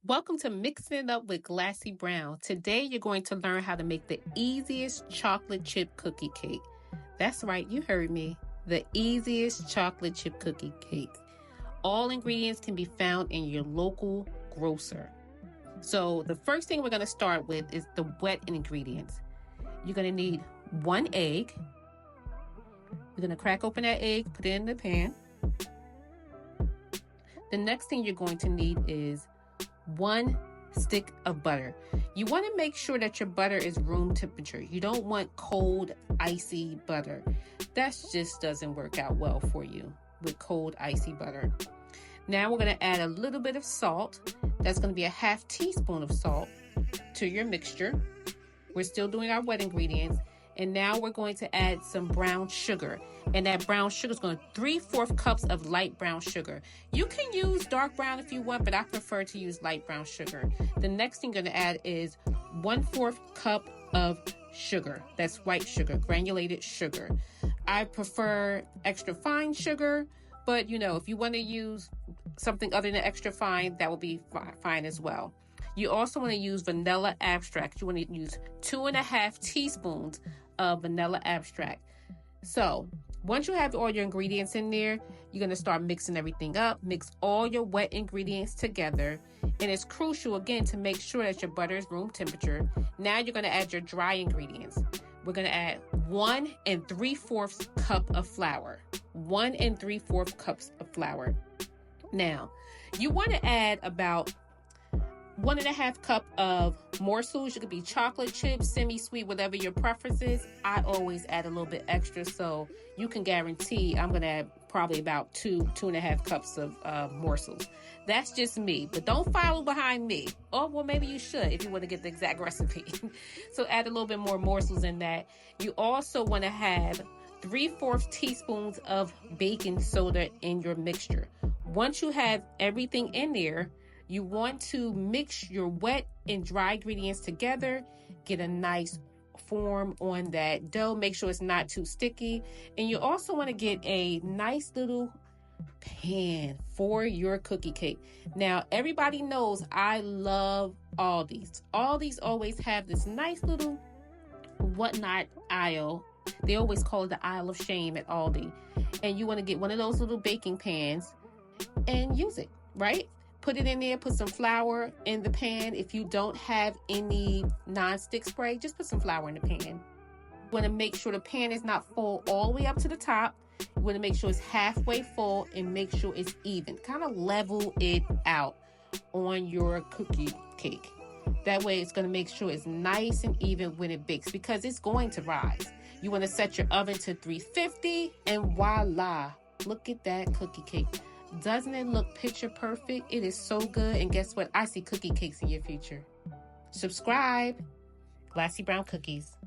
Welcome to Mixing It Up with Glassy Brown. Today you're going to learn how to make the easiest chocolate chip cookie cake. That's right, you heard me. The easiest chocolate chip cookie cake. All ingredients can be found in your local grocer. So the first thing we're going to start with is the wet ingredients. You're going to need 1 egg. You're going to crack open that egg, put it in the pan. The next thing you're going to need is 1 stick of butter. You want to make sure that your butter is room temperature. You don't want cold, icy butter. That just doesn't work out well for you with cold, icy butter. Now we're going to add a little bit of salt. That's going to be a 1/2 teaspoon of salt to your mixture. We're still doing our wet ingredients. And now we're going to add some brown sugar. And that brown sugar is going to 3/4 cups of light brown sugar. You can use dark brown if you want, but I prefer to use light brown sugar. The next thing you're going to add is 1/4 cup of sugar. That's white sugar, granulated sugar. I prefer extra fine sugar, but if you want to use something other than extra fine, that will be fine as well. You also want to use vanilla extract. You want to use 2.5 teaspoons of vanilla extract. So once you have all your ingredients in there, you're going to start mixing everything up. Mix all your wet ingredients together. And it's crucial, again, to make sure that your butter is room temperature. Now you're going to add your dry ingredients. We're going to add 1 3/4 cup of flour. 1 3/4 cups of flour. Now, you want to add about 1.5 cup of morsels. You could be chocolate chips, semi-sweet, whatever your preference is. I always add a little bit extra, so you can guarantee I'm going to add probably about 2.5 cups of morsels. That's just me, but don't follow behind me. Or, well, maybe you should if you want to get the exact recipe. So add a little bit more morsels in that. You also want to have 3/4 teaspoons of baking soda in your mixture. Once you have everything in there, you want to mix your wet and dry ingredients together. Get a nice form on that dough. Make sure it's not too sticky. And you also want to get a nice little pan for your cookie cake. Now, everybody knows I love Aldi's. Aldi's always have this nice little whatnot aisle. They always call it the aisle of shame at Aldi. And you want to get one of those little baking pans and use it, right? Put it in there, put some flour in the pan. If you don't have any non-stick spray, just put some flour in the pan. You want to make sure the pan is not full all the way up to the top. You want to make sure it's halfway full and make sure it's even. Kind of level it out on your cookie cake. That way it's going to make sure it's nice and even when it bakes because it's going to rise. You want to set your oven to 350 and voila, look at that cookie cake. Doesn't it look picture perfect? It is so good. And guess what? I see cookie cakes in your future. Subscribe. Glassy Brown Cookies.